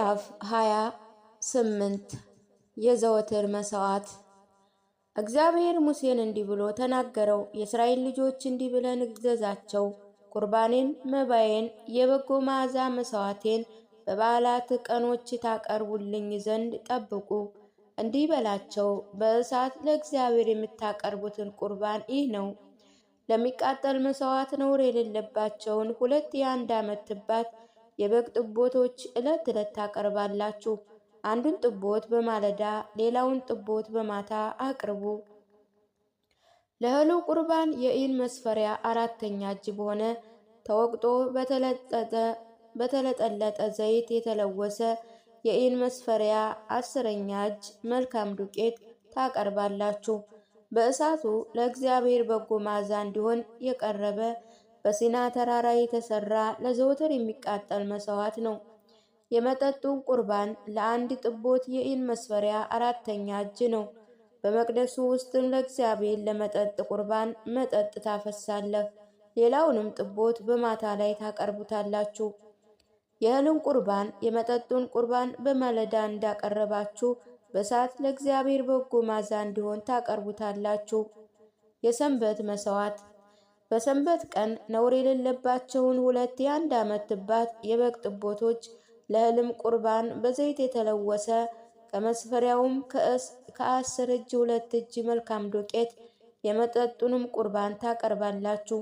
ምዕራፍ 28 የዘወትር መሥዋዕት። እግዚአብሔር ሙሴን እንዲህ ብሎ ተናገረው። የእስራኤል ልጆች እንዲህ ብለን እዘዛቸው፣ ቁርባኔን፣ መባዬን፣ የበጎ መዓዛ መሥዋዕቴን በበዓላት ቀኖች ታቀርቡልኝ ዘንድ ጠብቁ። እንዲህ በላቸው፣ በእሳት ለእግዚአብሔር የምታቀርቡትን ቁርባን ይህ ነው። ለሚቃጠል መሥዋዕት ነውር የሌለባቸውን 2 የአንድ ዓመት ትባት የበግ ጥቦቶች ዕለት ዕለት ታቀርባላችሁ። አንዱን ጥቦት በማለዳ ሌላውን ጥቦት በማታ አቅርቡ። ለእህሉ ቁርባን የኢን መስፈሪያ 4ኛ እጅ በሆነ ተወቅጦ በተለጠለጠ ዘይት የተለወሰ የኢን መስፈሪያ 10ኛ እጅ መልካም ዱቄት ታቀርባላችሁ። በእሳቱ ለእግዚአብሔር በጎ መዓዛ እንዲሆን የቀረበ በሲና ተራራ የተሰራ ለዘወትር የሚቃጠል መሥዋዕት ነው። የመጠጡ ቁርባን ለአንድ ጥቦት የኢን መስፈሪያ 4ኛ እጅ ነው። በመቅደሱ ውስጥም ለእግዚአብሔር ለመጠጥ ቁርባን መጠጥ ታፈሳለህ። ሌላውንም ጥቦት በማታ ላይ ታቀርቡታላችሁ። የእህልን ቁርባን የመጠጡን ቁርባን በማለዳ እንዳቀረባችሁ በእሳት ለእግዚአብሔር በጎ መዓዛ እንዲሆን ታቀርቡታላችሁ። የሰንበት መሥዋዕት። በሰንበት ቀን ነውር የሌለባቸውን 2 የአንድ ዓመት ትባት የበግ ጥቦቶች ለእህልም ቁርባን በዘይት የተለወሰ ከመስፈሪያውም ከ10 እጅ 2 እጅ መልካም ዱቄት የመጠጡንም ቁርባን ታቀርባላችሁ።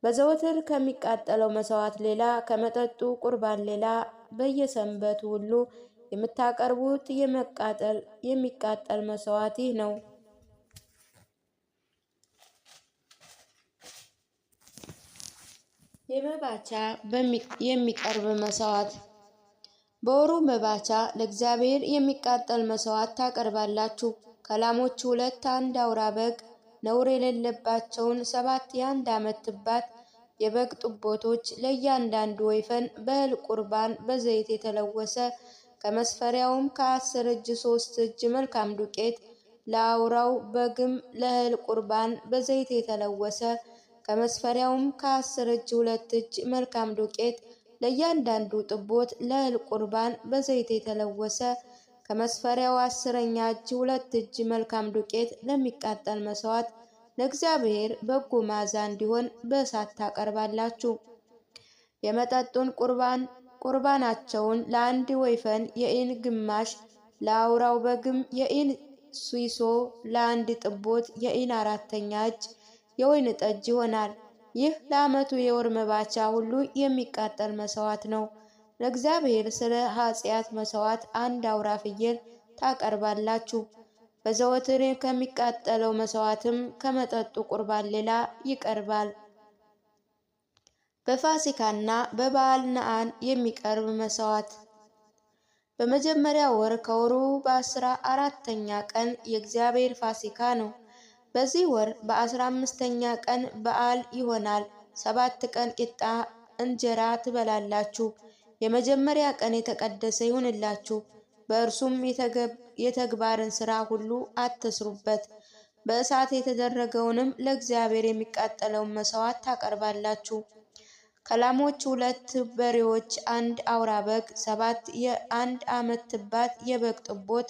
በዘወትር ከሚቃጠለው መሥዋዕት ሌላ ከመጠጡ ቁርባን ሌላ በየሰንበቱ ሁሉ የምታቀርቡት የሚቃጠል መሥዋዕት ይህ ነው። የመባቻ የሚቀርብ መሥዋዕት። በወሩ መባቻ ለእግዚአብሔር የሚቃጠል መሥዋዕት ታቀርባላችሁ። ከላሞች 2 አንድ አውራ በግ ነውር የሌለባቸውን 7 የአንድ ዓመት ትባት የበግ ጥቦቶች ለእያንዳንዱ ወይፈን በእህል ቁርባን በዘይት የተለወሰ ከመስፈሪያውም ከ10 እጅ 3 እጅ መልካም ዱቄት ለአውራው በግም ለእህል ቁርባን በዘይት የተለወሰ ከመስፈሪያውም ከ10 እጅ 2 እጅ መልካም ዱቄት ለእያንዳንዱ ጥቦት ለእህል ቁርባን በዘይት የተለወሰ ከመስፈሪያው 10ኛ እጅ 2 እጅ መልካም ዱቄት ለሚቃጠል መሥዋዕት ለእግዚአብሔር በጎ መዓዛ እንዲሆን በእሳት ታቀርባላችሁ። የመጠጡን ቁርባናቸውን ለአንድ ወይፈን የኢን ግማሽ ለአውራው በግም የኢን ሱይሶ ለአንድ ጥቦት የኢን 4ኛ እጅ የወይን ጠጅ ይሆናል። ይህ ለዓመቱ የወር መባቻ ሁሉ የሚቃጠል መሥዋዕት ነው። ለእግዚአብሔር ስለ ኃጢአት መሥዋዕት አንድ አውራ ፍየል ታቀርባላችሁ። በዘወትር ከሚቃጠለው መሥዋዕትም ከመጠጡ ቁርባን ሌላ ይቀርባል። በፋሲካና በበዓል ነአን የሚቀርብ መሥዋዕት። በመጀመሪያ ወር ከወሩ በ14ኛ ቀን የእግዚአብሔር ፋሲካ ነው። በዚህ ወር በ15ኛ ቀን በዓል ይሆናል። 7 ቀን ቂጣ እንጀራ ትበላላችሁ። የመጀመሪያ ቀን የተቀደሰ ይሁንላችሁ። በእርሱም የተግባርን ሥራ ሁሉ አትስሩበት። በእሳት የተደረገውንም ለእግዚአብሔር የሚቃጠለውን መሥዋዕት ታቀርባላችሁ። ከላሞች 2 በሬዎች፣ 1 አውራ በግ፣ 7 የአንድ ዓመት ትባት የበግ ጥቦት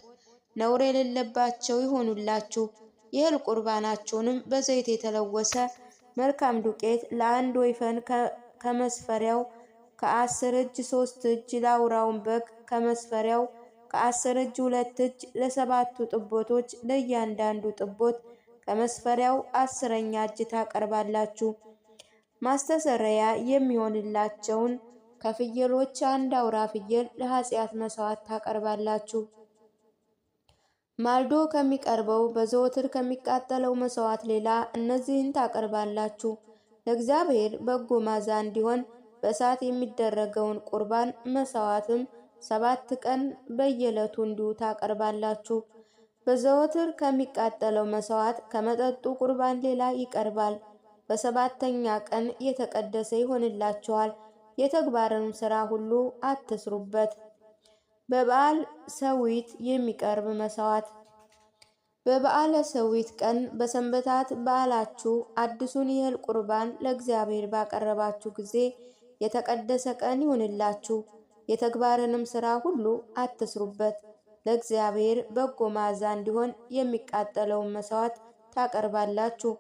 ነውር የሌለባቸው ይሆኑላችሁ። የእህል ቁርባናችሁንም በዘይት የተለወሰ መልካም ዱቄት ለአንድ ወይፈን ከመስፈሪያው ከ10 እጅ 3 እጅ ለአውራውን በግ ከመስፈሪያው ከ10 እጅ 2 እጅ ለሰባቱ ጥቦቶች ለእያንዳንዱ ጥቦት ከመስፈሪያው 10ኛ እጅ ታቀርባላችሁ። ማስተሰረያ የሚሆንላቸውን ከፍየሎች 1 አውራ ፍየል ለኃጢአት መሥዋዕት ታቀርባላችሁ። ማልዶ ከሚቀርበው በዘወትር ከሚቃጠለው መሥዋዕት ሌላ እነዚህን ታቀርባላችሁ። ለእግዚአብሔር በጎ መዓዛ እንዲሆን በእሳት የሚደረገውን ቁርባን መሥዋዕትም 7 ቀን በየዕለቱ እንዲሁ ታቀርባላችሁ። በዘወትር ከሚቃጠለው መሥዋዕት ከመጠጡ ቁርባን ሌላ ይቀርባል። በ7ኛ ቀን የተቀደሰ ይሆንላችኋል። የተግባርንም ሥራ ሁሉ አትስሩበት። በበዓለ ሰዊት የሚቀርብ መሥዋዕት። በበዓለ ሰዊት ቀን በሰንበታት በዓላችሁ አዲሱን የእህል ቁርባን ለእግዚአብሔር ባቀረባችሁ ጊዜ የተቀደሰ ቀን ይሁንላችሁ። የተግባርንም ሥራ ሁሉ አትስሩበት። ለእግዚአብሔር በጎ መዓዛ እንዲሆን የሚቃጠለውን መሥዋዕት ታቀርባላችሁ።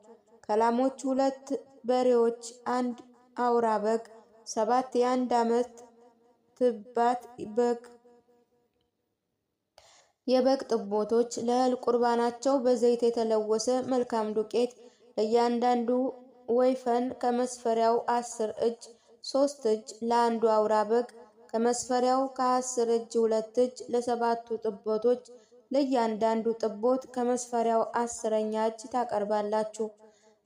ከላሞች 2 በሬዎች፣ 1 አውራ በግ፣ 7 የአንድ ዓመት ትባት የበግ ጥቦቶች ለእህል ቁርባናቸው በዘይት የተለወሰ መልካም ዱቄት ለእያንዳንዱ ወይፈን ከመስፈሪያው 10 እጅ 3 እጅ፣ ለአንዱ አውራ በግ ከመስፈሪያው ከ10 እጅ 2 እጅ፣ ለሰባቱ ጥቦቶች ለእያንዳንዱ ጥቦት ከመስፈሪያው 10ኛ እጅ ታቀርባላችሁ።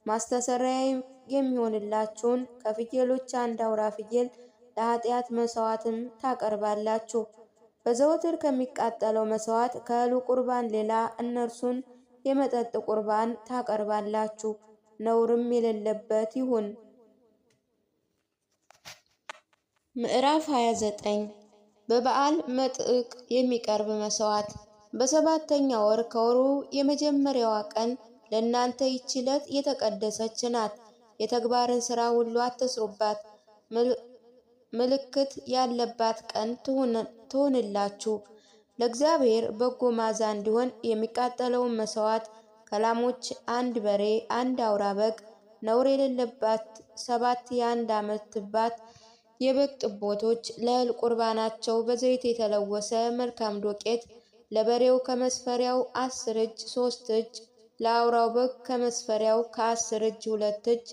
ማስተሰሪያ የሚሆንላችሁን ከፍየሎች 1 አውራ ፍየል ለኃጢአት መሥዋዕትም ታቀርባላችሁ። በዘወትር ከሚቃጠለው መሥዋዕት ከእህሉ ቁርባን ሌላ እነርሱን የመጠጥ ቁርባን ታቀርባላችሁ፣ ነውርም የሌለበት ይሁን። ምዕራፍ 29 በበዓል መጥምቅ የሚቀርብ መሥዋዕት። በሰባተኛ ወር ከወሩ የመጀመሪያዋ ቀን ለእናንተ ይህች ዕለት የተቀደሰች ናት። የተግባርን ሥራ ሁሉ አትስሩባት። ምልክት ያለባት ቀን ትሁንላችሁ። ለእግዚአብሔር በጎ መዓዛ እንዲሆን የሚቃጠለውን መሥዋዕት ከላሞች 1 በሬ፣ 1 አውራ በግ ነውር የሌለባት 7 የአንድ ዓመት ትባት የበግ ጥቦቶች ለእህል ቁርባናቸው በዘይት የተለወሰ መልካም ዱቄት ለበሬው ከመስፈሪያው 10 እጅ 3 እጅ፣ ለአውራው በግ ከመስፈሪያው ከ10 እጅ 2 እጅ፣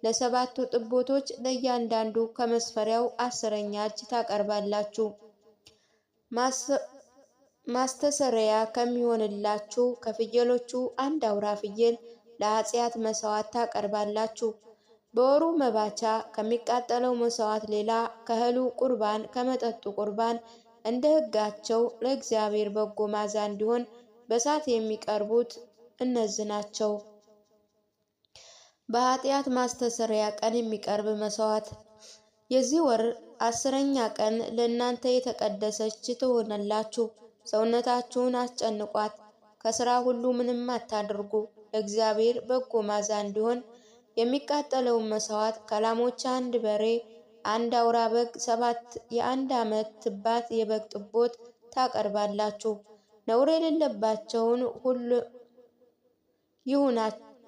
ለሰባቱ ጥቦቶች ለእያንዳንዱ ከመስፈሪያው 10ኛ እጅ ታቀርባላችሁ። ማስተሰሪያ ከሚሆንላችሁ ከፍየሎቹ 1 አውራ ፍየል ለኃጢአት መሥዋዕት ታቀርባላችሁ። በወሩ መባቻ ከሚቃጠለው መሥዋዕት ሌላ ከእህሉ ቁርባን ከመጠጡ ቁርባን እንደ ሕጋቸው ለእግዚአብሔር በጎ መዓዛ እንዲሆን በእሳት የሚቀርቡት እነዚህ ናቸው። በኃጢአት ማስተሰሪያ ቀን የሚቀርብ መሥዋዕት። የዚህ ወር 10ኛ ቀን ለእናንተ የተቀደሰች ትሆንላችሁ። ሰውነታችሁን አስጨንቋት፣ ከሥራ ሁሉ ምንም አታድርጉ። ለእግዚአብሔር በጎ መዓዛ እንዲሆን የሚቃጠለውን መሥዋዕት ከላሞች 1 በሬ፣ 1 አውራ በግ፣ 7 የአንድ ዓመት ትባት የበግ ጥቦት ታቀርባላችሁ። ነውር የሌለባቸውን ሁሉ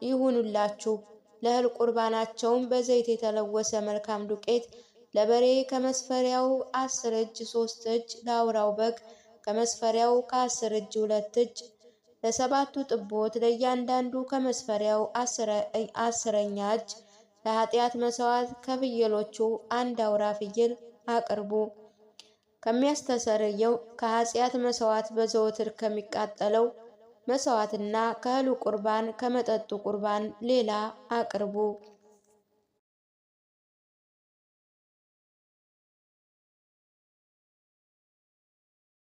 ይሁኑላችሁ። ለእህል ቁርባናቸውም በዘይት የተለወሰ መልካም ዱቄት ለበሬ ከመስፈሪያው 10 እጅ 3 እጅ፣ ለአውራው በግ ከመስፈሪያው ከ10 እጅ 2 እጅ፣ ለሰባቱ ጥቦት ለእያንዳንዱ ከመስፈሪያው 10ኛ እጅ። ለኃጢአት መሥዋዕት ከፍየሎቹ 1 አውራ ፍየል አቅርቡ። ከሚያስተሰርየው ከኃጢአት መሥዋዕት በዘወትር ከሚቃጠለው መሥዋዕትና ከእህሉ ቁርባን ከመጠጡ ቁርባን ሌላ አቅርቡ።